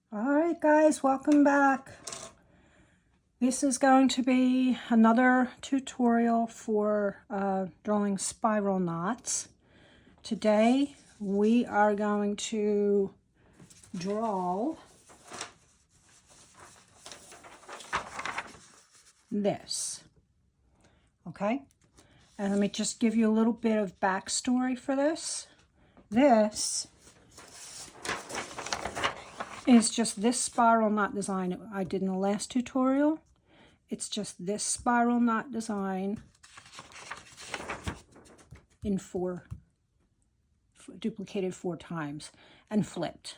All right, guys, welcome back. This is going to be another tutorial for drawing spiral knots. Today, we are going to draw this, okay? And let me just give you a little bit of backstory for this. This is just this spiral knot design I did in the last tutorial. It's just this spiral knot design in duplicated 4 times and flipped.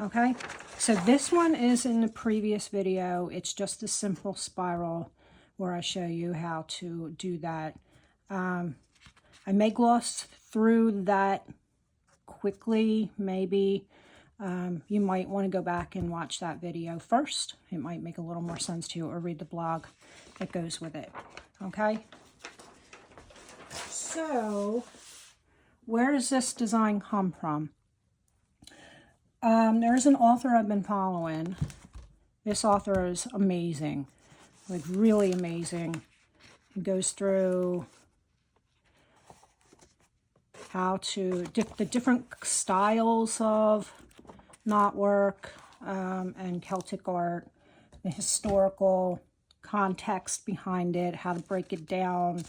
Okay, so this one is in the previous video. It's just a simple spiral where I show you how to do that. I may gloss through that quickly, maybe. You might want to go back and watch that video first. It might make a little more sense to you, or read the blog that goes with it. Okay? So, where does this design come from? There's an author I've been following. This author is amazing. Like, really amazing. He goes through how to, the different styles of knot work and Celtic art, the historical context behind it, how to break it down.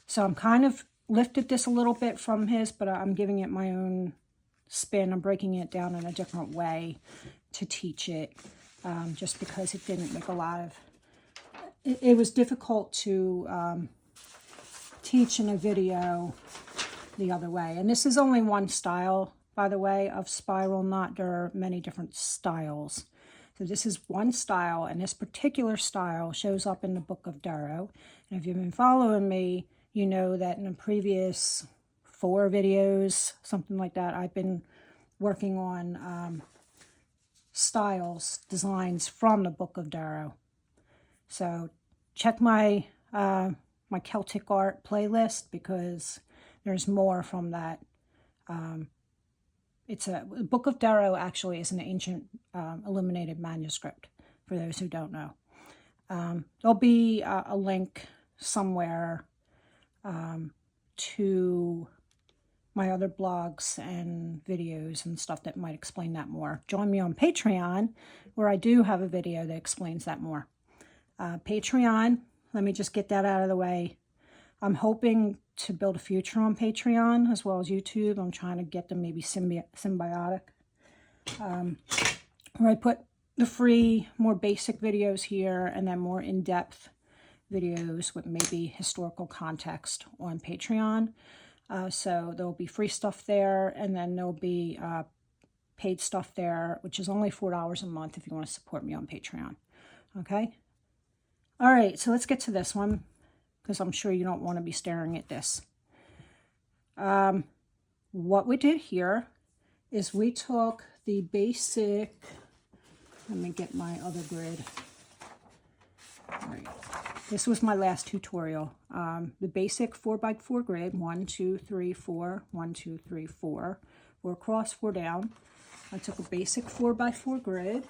So I'm kind of lifted this a little bit from his, but I'm giving it my own spin. I'm breaking it down in a different way to teach it, just because it didn't make a lot of, it was difficult to teach in a video the other way. And this is only one style, by the way, of spiral knot. There are many different styles. So this is one style, and this particular style shows up in the Book of Durrow. And if you've been following me, you know that in the previous 4 videos, something like that, I've been working on designs from the Book of Durrow. So check my my Celtic art playlist, because there's more from that. It's a Book of Durrow actually is an ancient illuminated manuscript, for those who don't know. There'll be a link somewhere to my other blogs and videos and stuff that might explain that more. Join me on Patreon, where I do have a video that explains that more. Patreon, let me just get that out of the way. I'm hoping to build a future on Patreon as well as YouTube. I'm trying to get them maybe symbiotic. Where I put the free, more basic videos here, and then more in-depth videos with maybe historical context on Patreon. So there'll be free stuff there, and then there'll be paid stuff there, which is only $4 a month if you want to support me on Patreon. Okay? All right, so let's get to this one, because I'm sure you don't want to be staring at this. What we did here is we took the basic, let me get my other grid. All right. This was my last tutorial. The basic 4x4 grid, 1, 2, 3, 4, 1, 2, 3, 4, 4 across, 4 down. I took a basic 4x4 grid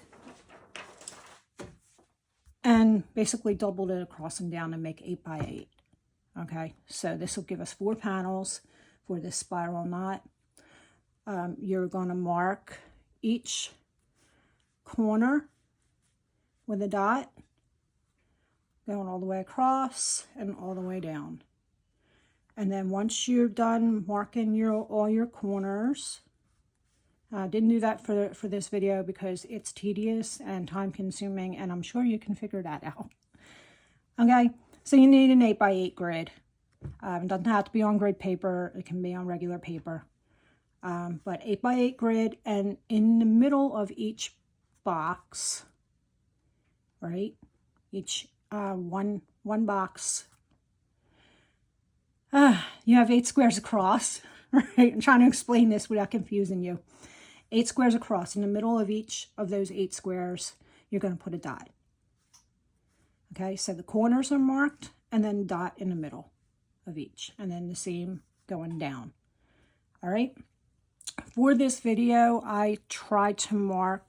and basically doubled it across and down to make 8x8. Okay, so this will give us 4 panels for this spiral knot. You're going to mark each corner with a dot, going all the way across and all the way down. And then once you're done marking all your corners, I didn't do that for this video because it's tedious and time consuming, and I'm sure you can figure that out. Okay, so you need an 8x8 grid. It doesn't have to be on grid paper. It can be on regular paper. But 8x8 grid, and in the middle of each box, right, each one box, you have 8 squares across, right? I'm trying to explain this without confusing you. 8 squares across. In the middle of each of those 8 squares, you're going to put a dot. Okay, so the corners are marked, and then dot in the middle of each, and then the same going down. All right, For this video, I tried to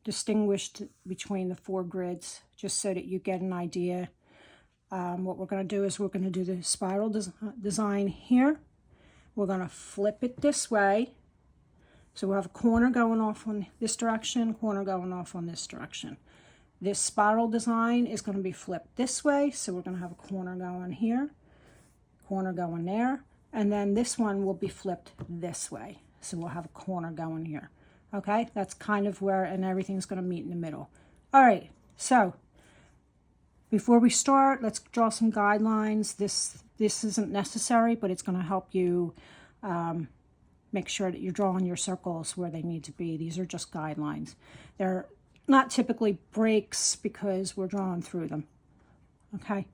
distinguish between the 4 grids, just so that you get an idea. What we're going to do is we're going to do the spiral design here. We're going to flip it this way. So we'll have a corner going off on this direction, corner going off on this direction. This spiral design is going to be flipped this way, so we're going to have a corner going here, corner going there, and then this one will be flipped this way. So we'll have a corner going here. Okay, that's kind of where, and everything's going to meet in the middle. All right, so before we start, let's draw some guidelines. This isn't necessary, but it's going to help you make sure that you're drawing your circles where they need to be. These are just guidelines. They're not typically breaks because we're drawing through them. Okay,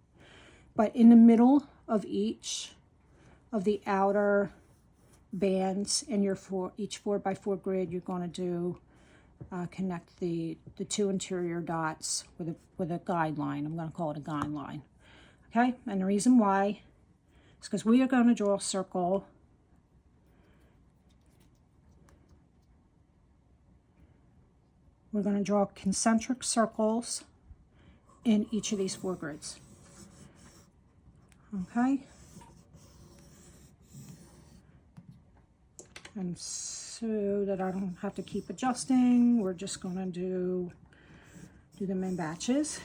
but in the middle of each of the outer bands in your each 4x4 grid, you're going to do connect the 2 interior dots with a guideline. I'm going to call it a guideline. Okay, and the reason why is because we are going to draw a circle. We're going to draw concentric circles in each of these 4 grids. Okay, and so that I don't have to keep adjusting, we're just going to do them in batches.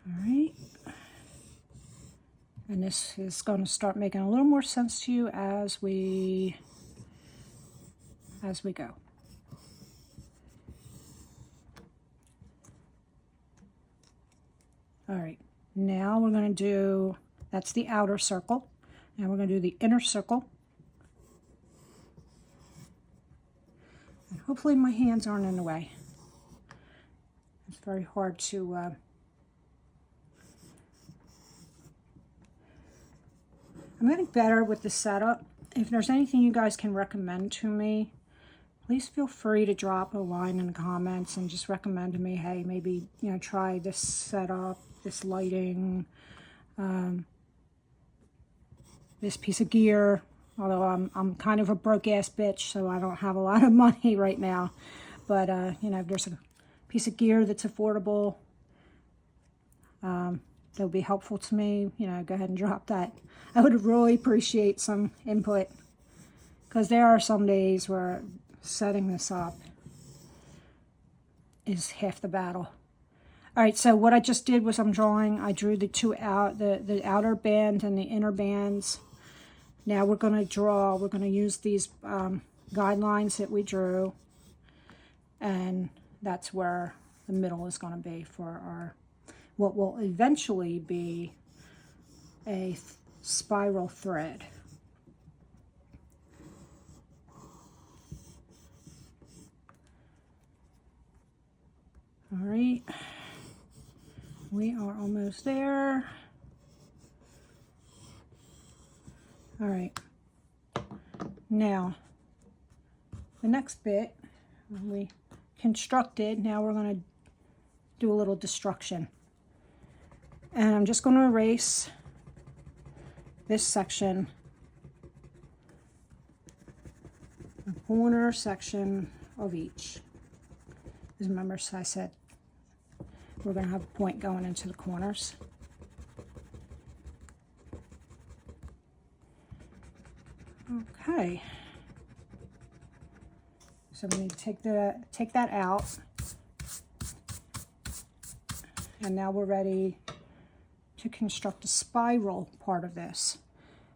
All right, and this is going to start making a little more sense to you as we go. All right, now we're going to do, that's the outer circle. Now we're going to do the inner circle. And hopefully my hands aren't in the way. It's very hard to I'm getting better with the setup. If there's anything you guys can recommend to me, please feel free to drop a line in the comments and just recommend to me, hey, maybe, you know, try this setup, this lighting, this piece of gear. Although I'm kind of a broke-ass bitch, so I don't have a lot of money right now. But, you know, if there's a piece of gear that's affordable, that'll be helpful to me, you know, go ahead and drop that. I would really appreciate some input, because there are some days where setting this up is half the battle. All right, so what I just did was I drew the the outer band and the inner bands. Now we're going to use these guidelines that we drew, and that's where the middle is going to be for our, what will eventually be a spiral thread. All right, we are almost there. All right, now the next bit we constructed, now we're going to do a little destruction. And I'm just going to erase this section, the corner section of each. Because remember, I said we're going to have a point going into the corners. Okay. So we need to take that out. And now we're ready to construct a spiral part of this.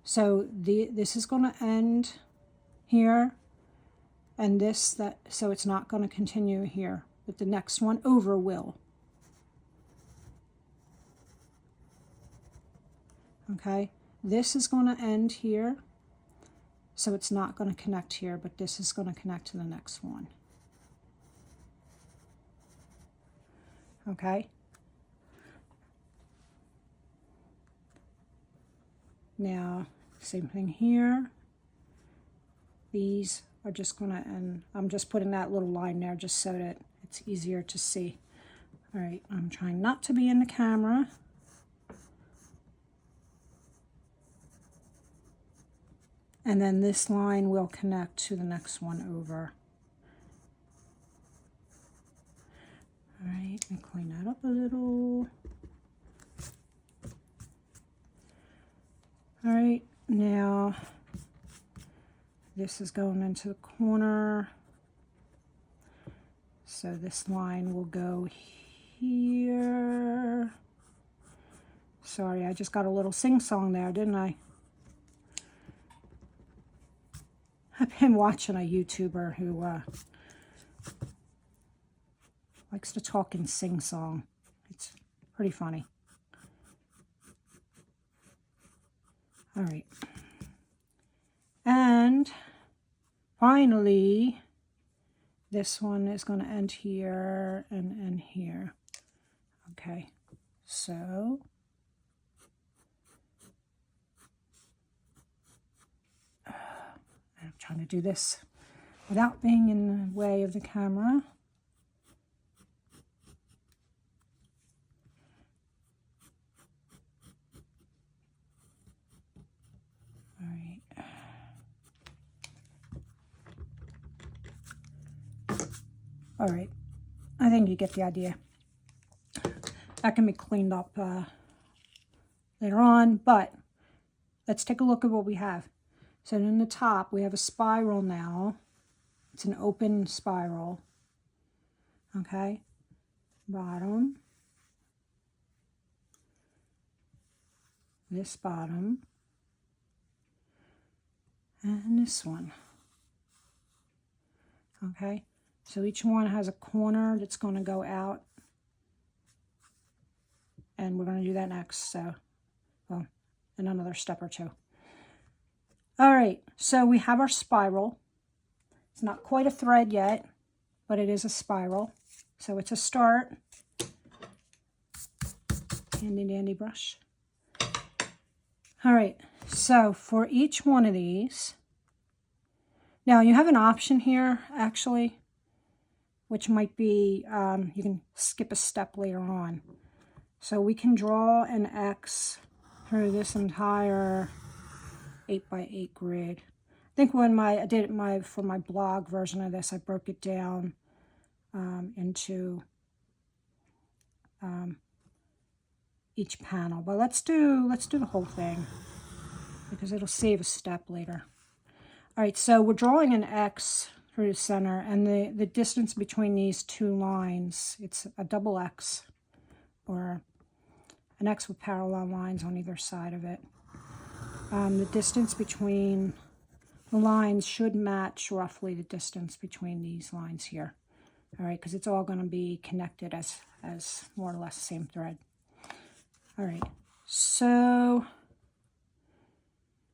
So this is going to end here, and so it's not going to continue here, but the next one over will. Okay, this is going to end here, so it's not going to connect here, but this is going to connect to the next one. Okay. Now, same thing here. These are just going to end. I'm just putting that little line there just so that it's easier to see. All right, I'm trying not to be in the camera. And then this line will connect to the next one over. All right, and clean that up a little. All right, now this is going into the corner. So this line will go here. Sorry, I just got a little sing-song there, didn't I? I've been watching a YouTuber who likes to talk in sing-song. It's pretty funny. All right. And finally, this one is going to end here and end here. Okay, so I'm trying to do this without being in the way of the camera. All right. All right, I think you get the idea. That can be cleaned up later on, but let's take a look at what we have. So in the top, we have a spiral now. It's an open spiral. Okay, bottom, this bottom, and this one. Okay, so each one has a corner that's going to go out, and we're going to do that next, so, well, in another step or two. All right, so we have our spiral. It's not quite a thread yet, but it is a spiral. So it's a start. Handy dandy brush. All right, so for each one of these, now you have an option here, actually, which might be, you can skip a step later on. So we can draw an X through this entire 8x8 grid. I think when I did it for my blog version of this, I broke it down into each panel. But let's do the whole thing because it'll save a step later. All right, so we're drawing an X through the center, and the distance between these two lines, it's a double X, or an X with parallel lines on either side of it. The distance between the lines should match roughly the distance between these lines here. All right, because it's all going to be connected as more or less the same thread. All right, so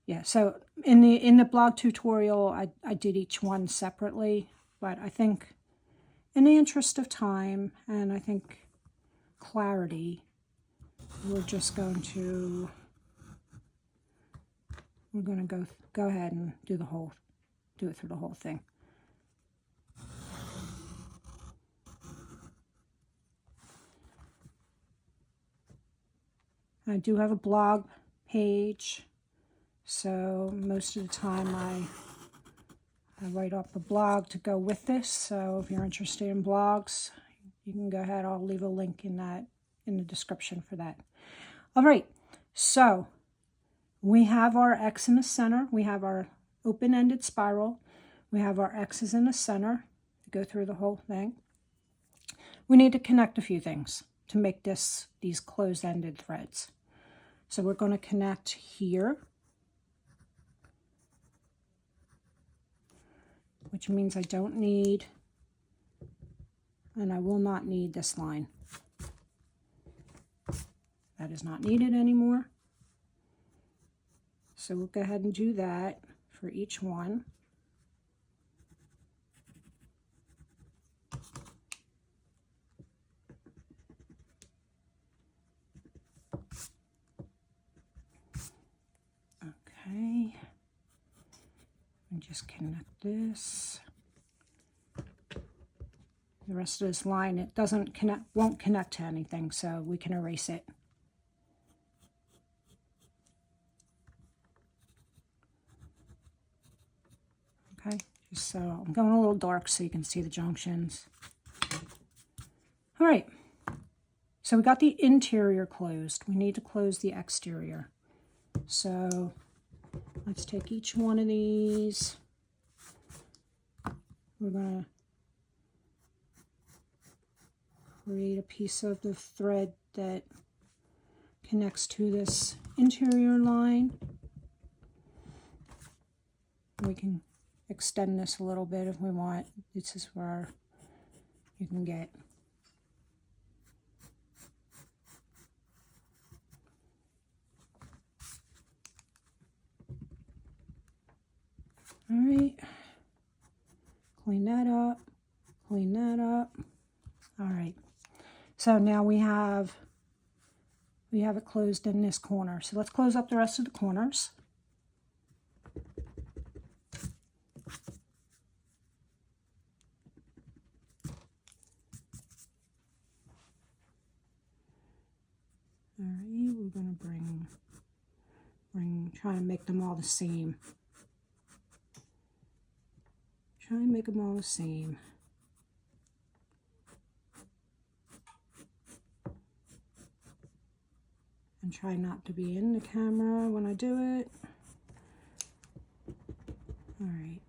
yeah, so in the blog tutorial, I did each one separately, but I think in the interest of time and I think clarity, we're just going to go ahead and do it through the whole thing. I do have a blog page, so most of the time I write up a blog to go with this. So if you're interested in blogs, you can go ahead. I'll leave a link in the description for that. All right, so we have our X in the center. We have our open-ended spiral. We have our X's in the center to go through the whole thing. We need to connect a few things to make these closed-ended threads. So we're going to connect here, which means I don't need, and I will not need this line. That is not needed anymore. So we'll go ahead and do that for each one. Okay, and just connect this. The rest of this line, it won't connect to anything, so we can erase it. Just so I'm going a little dark so you can see the junctions. All right. So we got the interior closed. We need to close the exterior. So let's take each one of these. We're going to create a piece of the thread that connects to this interior line. We can extend this a little bit if we want. This is where you can get. All right, clean that up, clean that up. All right, so now we have it closed in this corner. So let's close up the rest of the corners. All right, we're going to try and make them all the same. Try and make them all the same. And try not to be in the camera when I do it. All right.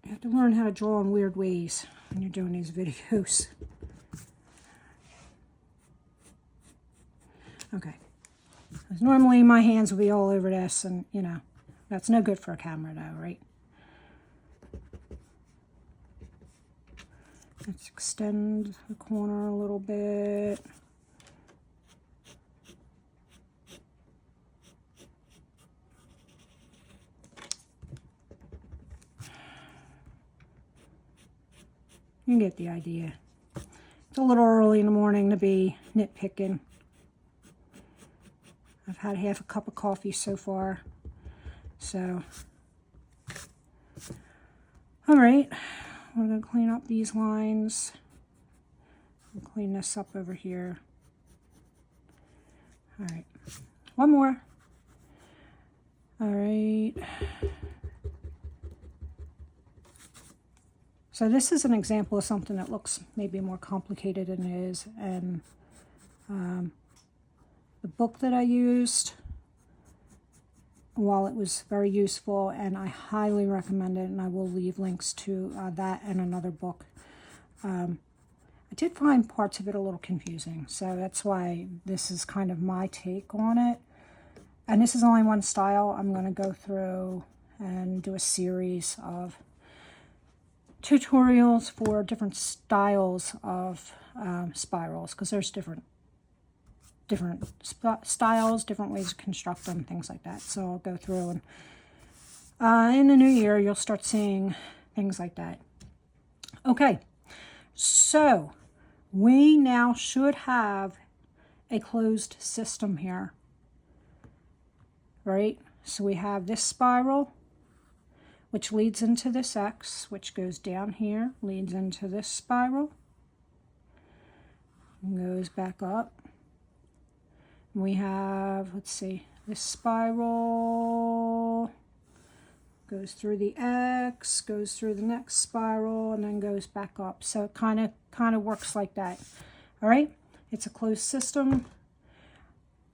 You have to learn how to draw in weird ways when you're doing these videos. Okay. Because normally my hands will be all over this, and you know, that's no good for a camera though, right? Let's extend the corner a little bit. You get the idea. It's a little early in the morning to be nitpicking. I've had half a cup of coffee so far. So, all right, we're going to clean up these lines. I'll clean this up over here. All right, one more. All right. So this is an example of something that looks maybe more complicated than it is. And the book that I used, while it was very useful and I highly recommend it, and I will leave links to that and another book, I did find parts of it a little confusing. So that's why this is kind of my take on it. And this is only one style. I'm going to go through and do a series of tutorials for different styles of spirals, because there's different styles, different ways to construct them, things like that. So I'll go through, and in the new year you'll start seeing things like that. Okay, so we now should have a closed system here, right? So we have this spiral, which leads into this X, which goes down here, leads into this spiral, and goes back up. We have, let's see, this spiral goes through the X, goes through the next spiral, and then goes back up. So it kind of works like that. All right, it's a closed system,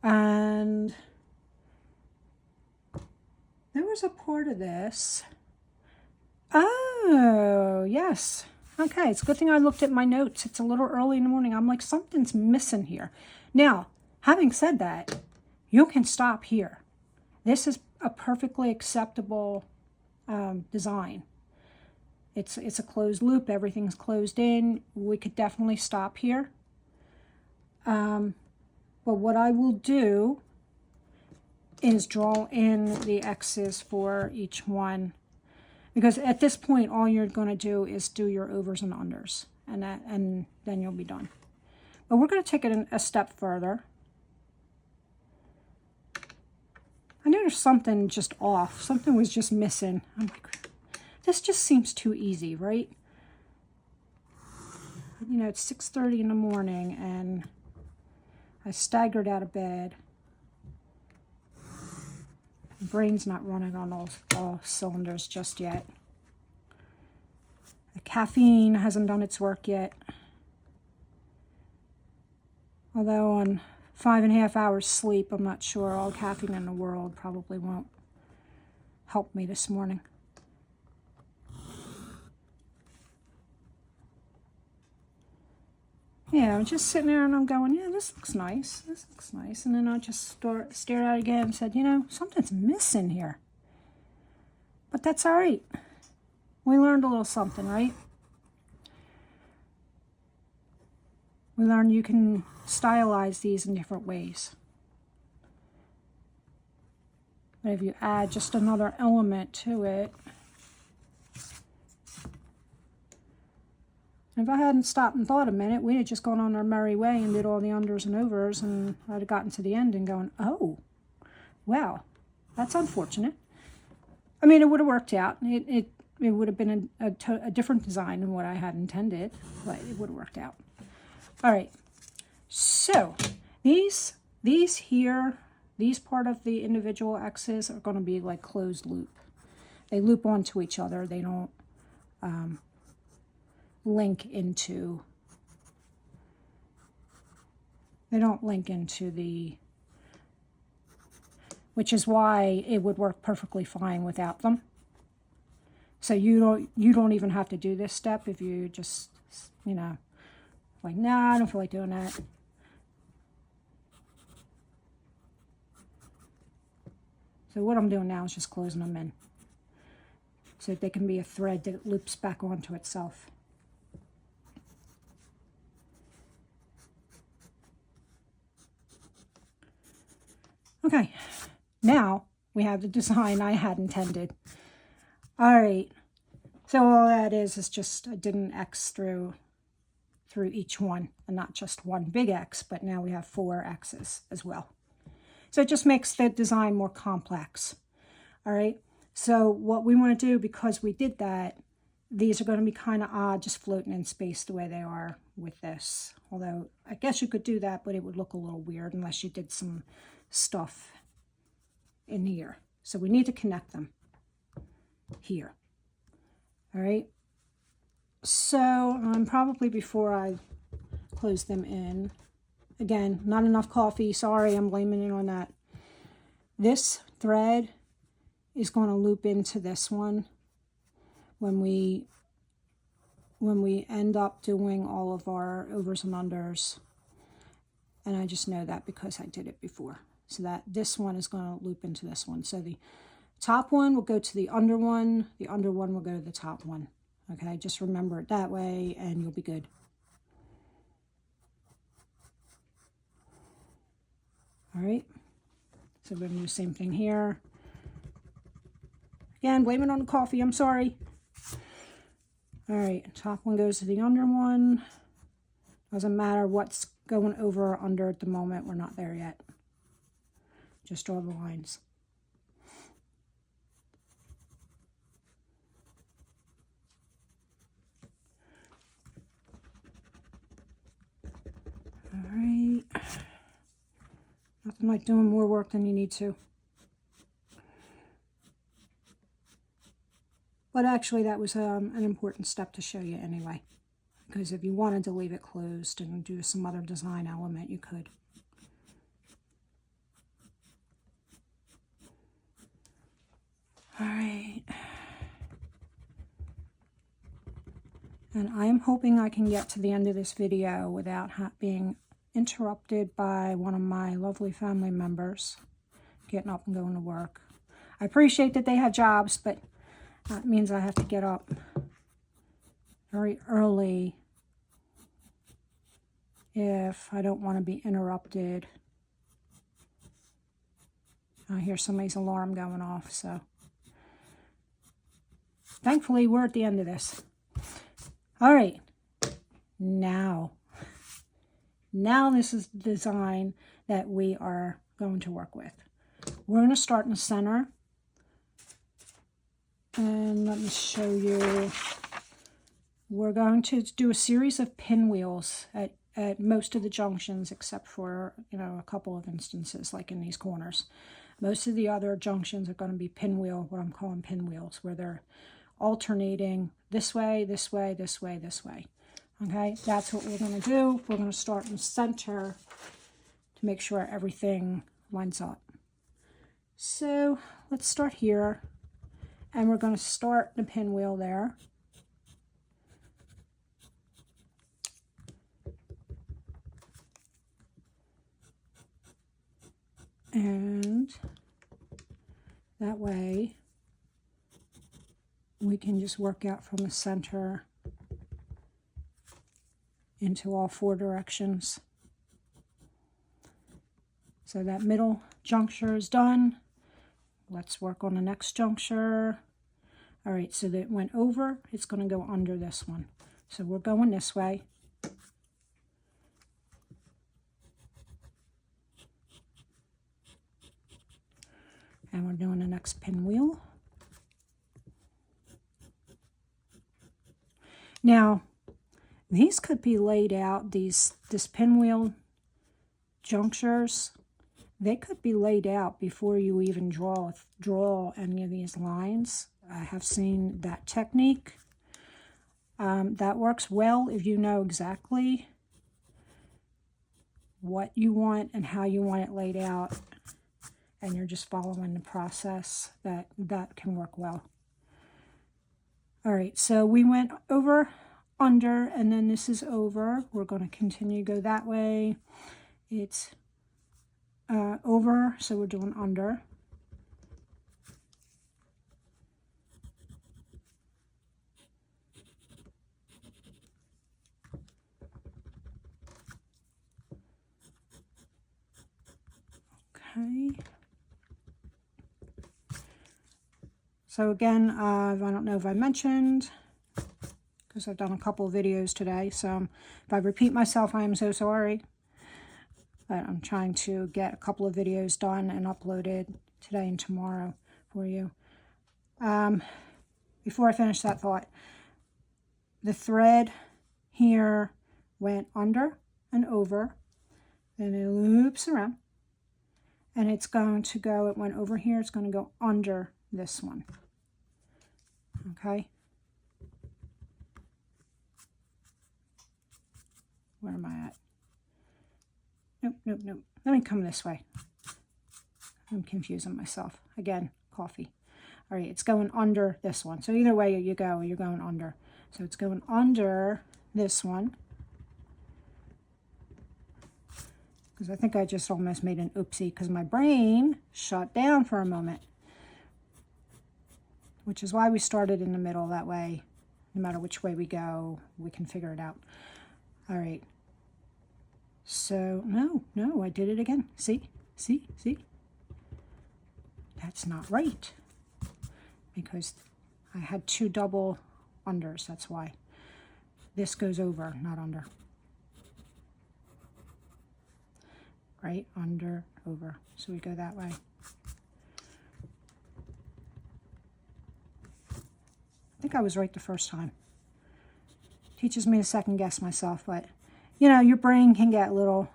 and there was a part of this. Oh, yes. Okay, it's a good thing I looked at my notes. It's a little early in the morning. I'm like, something's missing here. Now, having said that, you can stop here. This is a perfectly acceptable design. It's a closed loop. Everything's closed in. We could definitely stop here. But what I will do is draw in the X's for each one. Because at this point, all you're going to do is do your overs and unders, and then you'll be done. But we're going to take it a step further. I noticed something just off. Something was just missing. I'm like, this just seems too easy, right? You know, it's 6:30 in the morning, and I staggered out of bed. My brain's not running on all cylinders just yet. The caffeine hasn't done its work yet. Although on 5.5 hours sleep, I'm not sure all caffeine in the world probably won't help me this morning. Yeah, I'm just sitting there and I'm going, yeah, this looks nice. This looks nice. And then I just stared at it again and said, you know, something's missing here. But that's all right. We learned a little something, right? We learned you can stylize these in different ways. But if you add just another element to it, if I hadn't stopped and thought a minute, we'd have just gone on our merry way and did all the unders and overs, and I'd have gotten to the end and going, oh, well, that's unfortunate. I mean, it would have worked out. It would have been a different design than what I had intended, but it would have worked out. All right, so these here, these part of the individual X's are going to be like closed loop. They loop onto each other. They don't link into the, which is why it would work perfectly fine without them. So you don't even have to do this step if you just, you know, like, nah, I don't feel like doing that. So what I'm doing now is just closing them in so that they can be a thread that loops back onto itself. Okay, now we have the design I had intended. All right, so all that is just I did an X through each one, and not just one big X, but now we have 4 X's as well. So it just makes the design more complex. All right, so what we want to do, because we did that, these are going to be kind of odd, just floating in space the way they are with this. Although I guess you could do that, but it would look a little weird unless you did some stuff in here. So we need to connect them here. All right. So probably before I close them in, again, not enough coffee. Sorry, I'm blaming it on that. This thread is going to loop into this one when we end up doing all of our overs and unders. And I just know that because I did it before. So that this one is going to loop into this one. So the top one will go to the under one will go to the top one. Okay, just remember it that way and you'll be good. All right, so we're going to do the same thing here. Again, blame it on the coffee, I'm sorry. All right, top one goes to the under one. Doesn't matter what's going over or under at the moment, we're not there yet. Just draw the lines. All right. Nothing like doing more work than you need to. But actually that was an important step to show you anyway. Because if you wanted to leave it closed and do some other design element, you could. All right. And I am hoping I can get to the end of this video without being interrupted by one of my lovely family members getting up and going to work. I appreciate that they have jobs, but that means I have to get up very early if I don't want to be interrupted. I hear somebody's alarm going off, so thankfully we're at the end of this. All right, now this is the design that we are going to work with. We're going to start in the center. And let me show you. We're going to do a series of pinwheels at most of the junctions, except for, you know, a couple of instances, like in these corners. Most of the other junctions are going to be pinwheel, what I'm calling pinwheels, where they're alternating this way, this way, this way, this way. Okay, that's what we're going to do. We're going to start in the center to make sure everything lines up. So let's start here, and we're going to start the pinwheel there. And that way we can just work out from the center into all 4 directions. So that middle juncture is done. Let's work on the next juncture. All right, so that went over, it's going to go under this one. So we're going this way. And we're doing the next pinwheel. Now, these could be laid out, this pinwheel junctures, they could be laid out before you even draw any of these lines. I have seen that technique. That works well if you know exactly what you want and how you want it laid out, and you're just following the process. That can work well. All right, so we went over, under, and then this is over. We're going to continue to go that way. It's over, so we're doing under. Okay. So again, I don't know if I mentioned, because I've done a couple of videos today, so if I repeat myself, I am so sorry. But I'm trying to get a couple of videos done and uploaded today and tomorrow for you. Before I finish that thought, the thread here went under and over, then it loops around, and it's going to go, it went over here, it's going to go under this one. Okay? Where am I at? Nope, nope, nope. Let me come this way. I'm confusing myself. Again, coffee. All right, it's going under this one. So either way you go, you're going under. So it's going under this one. Because I think I just almost made an oopsie because my brain shut down for a moment. Which is why we started in the middle. That way, no matter which way we go, we can figure it out. All right. So, no, I did it again. See? That's not right. Because I had 2 double unders, that's why. This goes over, not under. Right? Under, over. So we go that way. I think I was right the first time. Teaches me to second guess myself, but you know, your brain can get a little,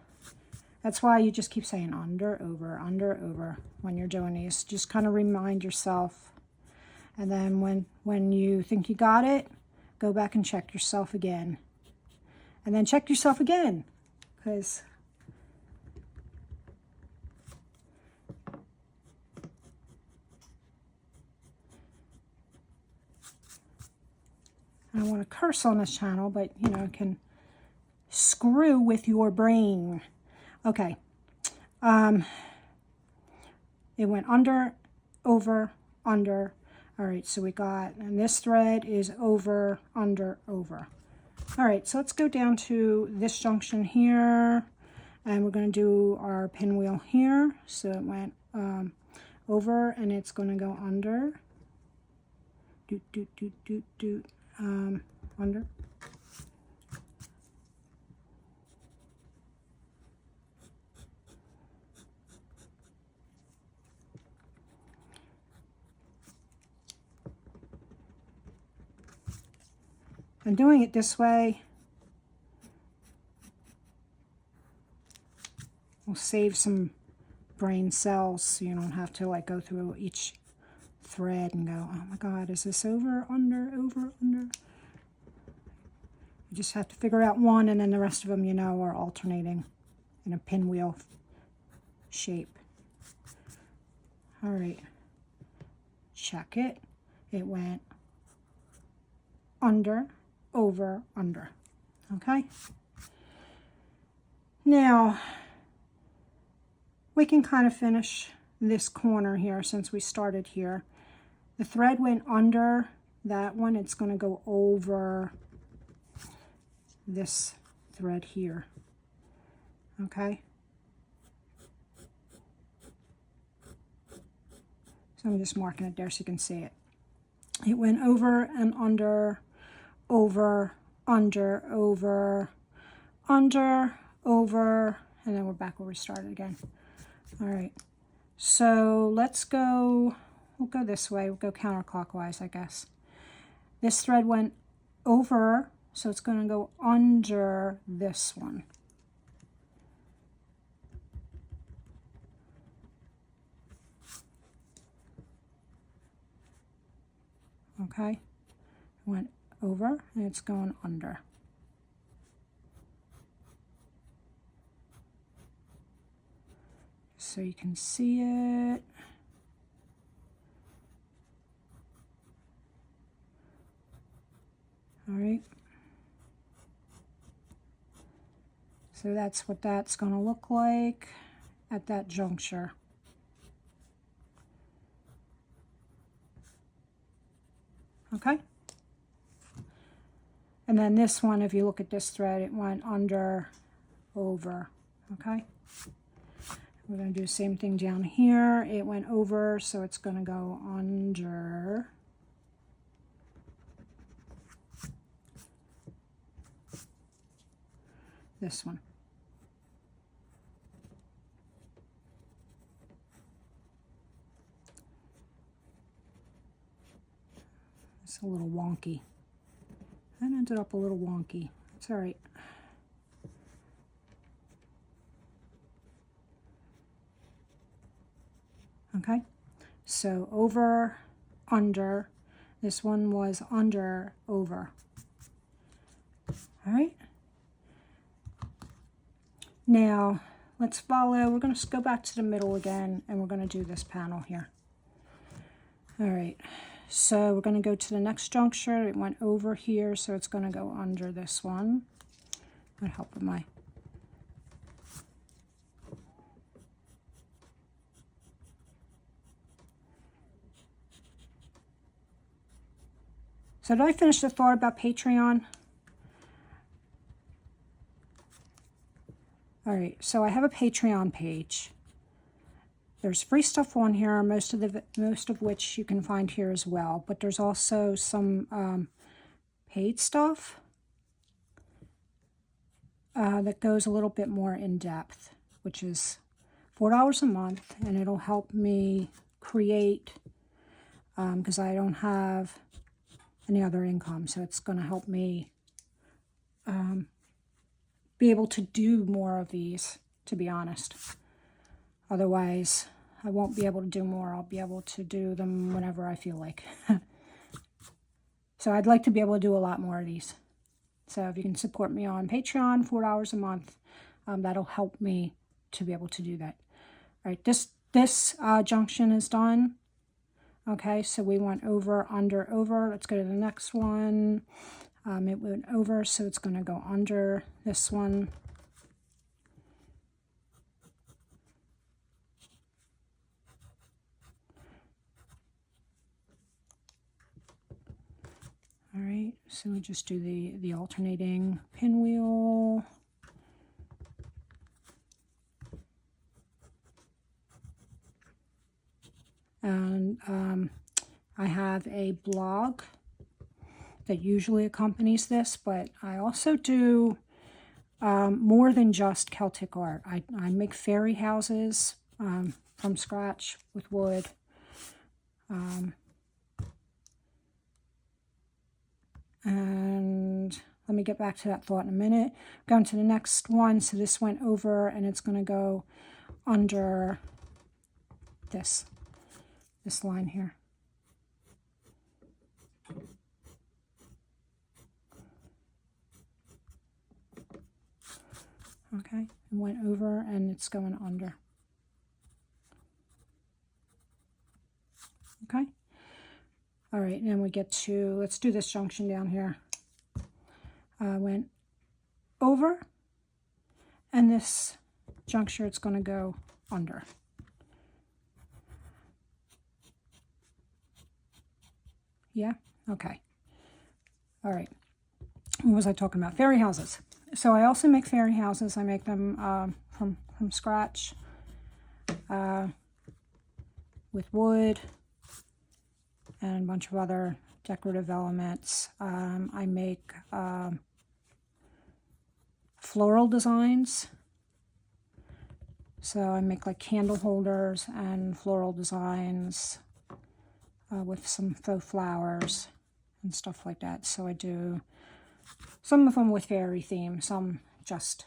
that's why you just keep saying under, over when you're doing these. Just kind of remind yourself. And then when you think you got it, go back and check yourself again. And then check yourself again. Because I don't want to curse on this channel, but you know, it can screw with your brain. Okay. It went under, over, under. All right, so we got, and this thread is over, under, over. All right, so let's go down to this junction here, and we're going to do our pinwheel here. So it went over, and it's going to go under. Under. I'm doing it this way. We'll save some brain cells, so you don't have to like go through each thread and go, oh my God, is this over, under, over, under? You just have to figure out one, and then the rest of them, you know, are alternating in a pinwheel shape. All right, check it. It went under, over, under. Okay. Now, we can kind of finish this corner here since we started here. The thread went under that one. It's going to go over this thread here. Okay. So I'm just marking it there so you can see it. It went over and under, over, under, over, under, over, and then we're back where we started again. All right, so let's go, we'll go this way, we'll go counterclockwise, I guess. This thread went over, so it's going to go under this one. Okay, went over and it's going under. So you can see it. All right. So that's what that's going to look like at that juncture. Okay. And then this one, if you look at this thread, it went under, over. Okay. We're going to do the same thing down here. It went over, so it's going to go under. This one. It's a little wonky. That ended up a little wonky. It's all right. Okay, so over, under. This one was under, over. All right. Now, let's follow. We're going to go back to the middle again, and we're going to do this panel here. All right. So we're going to go to the next juncture. It went over here, so it's going to go under this one. I'm going to help with my... So did I finish the thought about Patreon? All right, so I have a Patreon page. There's free stuff on here, most of which you can find here as well. But there's also some paid stuff that goes a little bit more in depth, which is $4 a month, and it'll help me create because I don't have any other income, so it's going to help me be able to do more of these, to be honest. Otherwise, I won't be able to do more. I'll be able to do them whenever I feel like. So I'd like to be able to do a lot more of these. So if you can support me on Patreon, $4 a month, that'll help me to be able to do that. All right, this junction is done. Okay, so we went over, under, over. Let's go to the next one. It went over, so it's going to go under this one. All right, so we just do the alternating pinwheel. And I have a blog that usually accompanies this, but I also do more than just Celtic art. I make fairy houses from scratch with wood. And let me get back to that thought in a minute. Going to the next one. So this went over and it's going to go under this line here. Okay, it went over and it's going under. Okay. All right, and then we get to, let's do this junction down here. Went over, and this juncture, it's going to go under. Yeah? Okay. All right. What was I talking about? Fairy houses. So I also make fairy houses. I make them from scratch with wood and a bunch of other decorative elements. I make floral designs. So I make like candle holders and floral designs with some faux flowers and stuff like that. So I do some of them with fairy theme, some just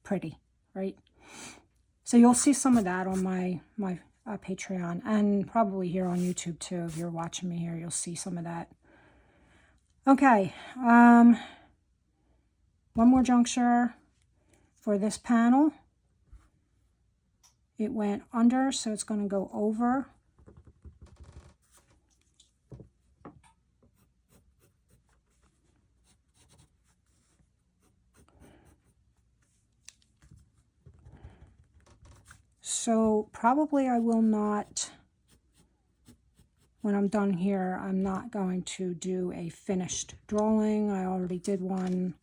pretty, right? So you'll see some of that on my Patreon, and probably here on YouTube too. If you're watching me here, you'll see some of that. Okay, one more juncture for this panel. It went under, so it's going to go over. So probably I will not, when I'm done here, I'm not going to do a finished drawing. I already did one.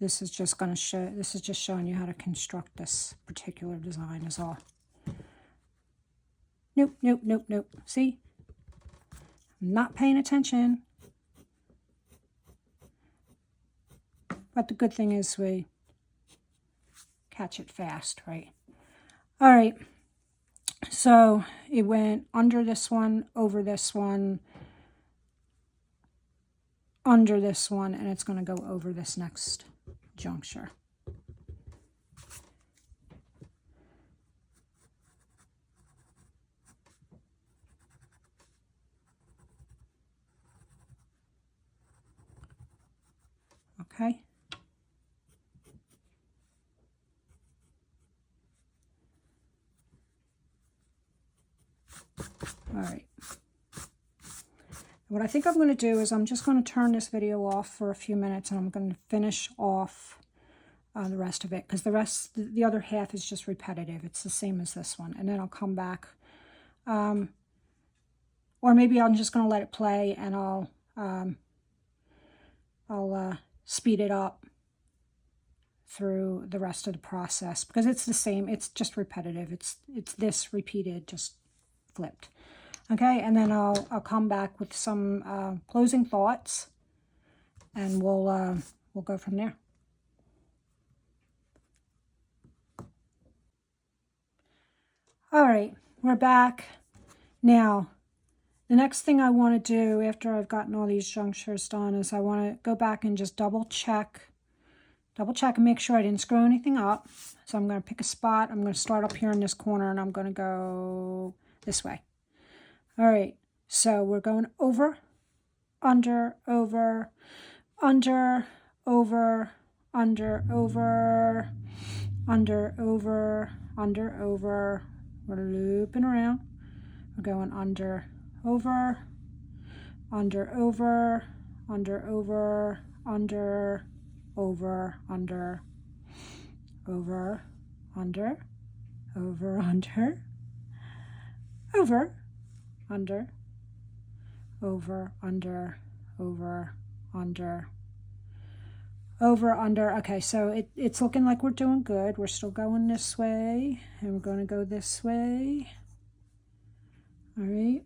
This is just going to show, this is just showing you how to construct this particular design is all. Nope, nope, nope, nope. See? I'm not paying attention. But the good thing is we catch it fast, right? All right. So it went under this one, over this one, under this one, and it's going to go over this next juncture. Okay. All right. What I think I'm going to do is I'm just going to turn this video off for a few minutes, and I'm going to finish off the rest of it, because the other half is just repetitive. It's the same as this one, and then I'll come back. Or maybe I'm just going to let it play, and I'll speed it up through the rest of the process, because it's the same. It's just repetitive. It's this repeated, just flipped. Okay, and then I'll come back with some closing thoughts, and we'll go from there. All right, we're back. Now, the next thing I want to do after I've gotten all these junctures done is I want to go back and just double check and make sure I didn't screw anything up. So I'm going to pick a spot. I'm going to start up here in this corner, and I'm going to go this way. All right, so we're going over, under, over, under, over, under, over, under, over, under, over. We're looping around. We're going under, over, under, over, under, over, under, over, under, over, under, over, under, over, under, over, under, over, under, over, under. Okay, so it's looking like we're doing good. We're still going this way, and we're going to go this way. All right.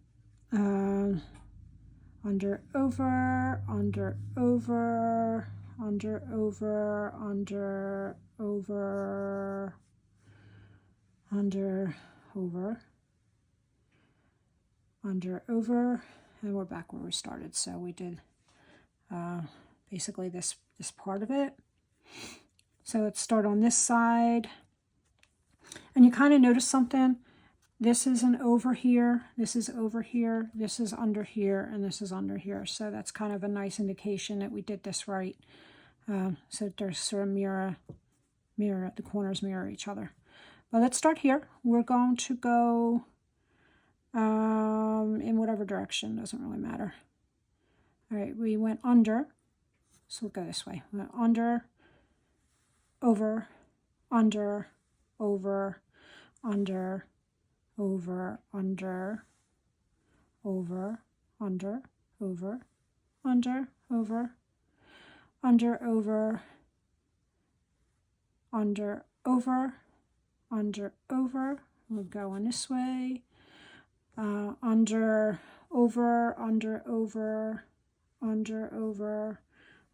Under, over, under, over, under, over, under, over, under, over, under, over, and we're back where we started. So we did basically this part of it. So let's start on this side. And you kind of notice something. This is an over here, this is over here, this is under here, and this is under here. So that's kind of a nice indication that we did this right. So they're sort of mirror, the corners mirror each other. But let's start here. We're going to go in whatever direction, doesn't really matter. All right, we went under, so we'll go this way. We went under, over, under, over, under, over, under, over, under, over, under, over, under, over, under, over, under, over. We're going this way. Under, over, under, over, under, over,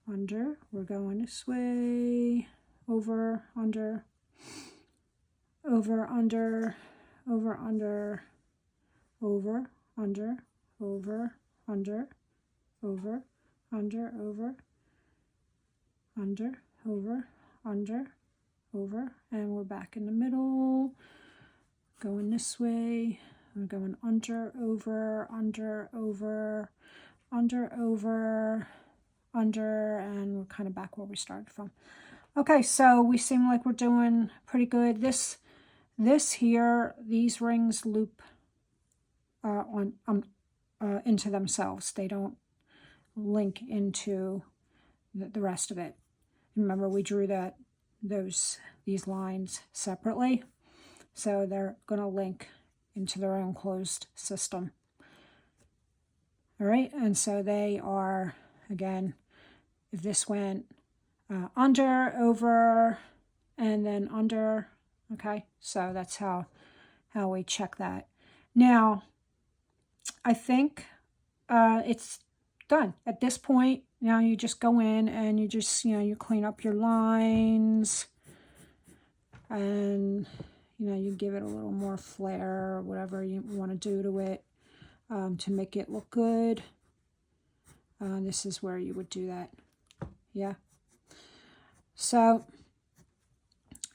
under. We're going this way. Over, under, over, under, over, under, over, under, over, under, over, under, over, under, over, under, over, and we're back in the middle, going this way. We're going under, over, under, over, under, over, under, and we're kind of back where we started from. Okay, so we seem like we're doing pretty good. This here, these rings loop into themselves. They don't link into the rest of it. Remember, we drew these lines separately, so they're going to link into their own closed system. All right, and so they are, again, if this went under, over, and then under, okay, so that's how we check that. Now, I think it's done. At this point, now you just go in and you just, you clean up your lines, and you give it a little more flair or whatever you want to do to it to make it look good. This is where you would do that. Yeah. So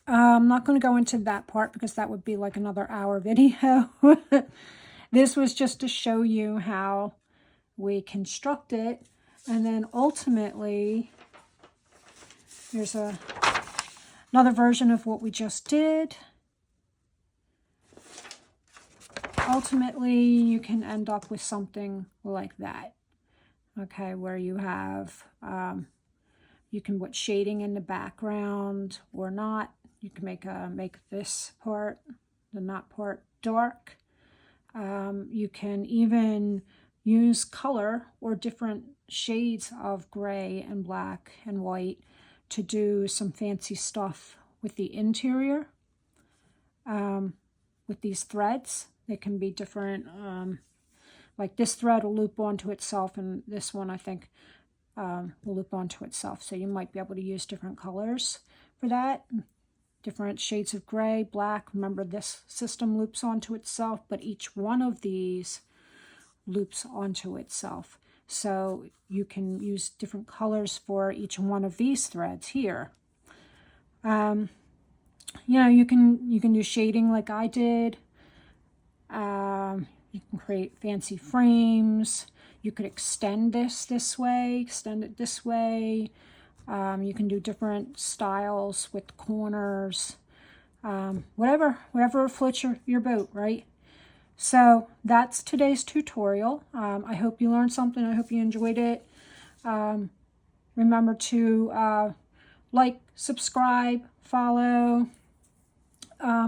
I'm not going to go into that part because that would be like another hour video. This was just to show you how we construct it. And then ultimately, there's another version of what we just did. Ultimately, you can end up with something like that. Okay, where you have, you can put shading in the background or not. You can make this part, the not part, dark. You can even use color or different shades of gray and black and white to do some fancy stuff with the interior. With these threads, they can be different. Like this thread will loop onto itself, and this one I think will loop onto itself. So you might be able to use different colors for that. Different shades of gray, black. Remember, this system loops onto itself, but each one of these loops onto itself. So you can use different colors for each one of these threads here. You can do shading like I did. You can create fancy frames. You could extend this way, extend it this way. You can do different styles with corners, whatever floats your boat, right? So that's today's tutorial. I hope you learned something. I hope you enjoyed it. Remember to like, subscribe, follow,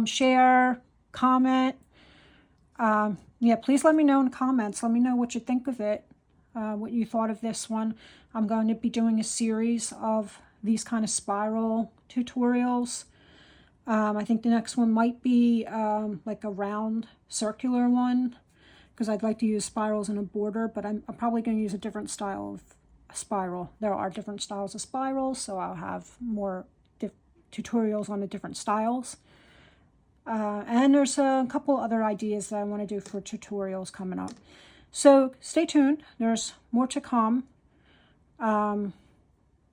share, comment. Yeah, please let me know in the comments. Let me know what you think of it, what you thought of this one. I'm going to be doing a series of these kind of spiral tutorials. I think the next one might be like a round circular one, because I'd like to use spirals in a border, but I'm probably going to use a different style of spiral. There are different styles of spirals, so I'll have more tutorials on the different styles. And there's a couple other ideas that I want to do for tutorials coming up. So stay tuned. There's more to come,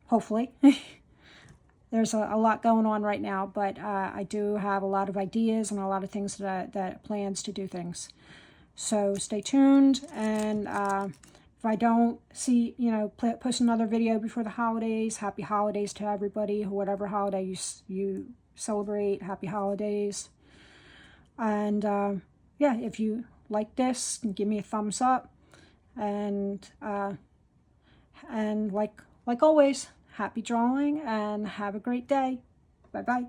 hopefully. there's a lot going on right now, but I do have a lot of ideas and a lot of things that plans to do things. So stay tuned, and if I don't see, post another video before the holidays, happy holidays to everybody, whatever holiday you celebrate, happy holidays. And yeah, if you like this, give me a thumbs up, and like always, happy drawing and have a great day. Bye bye.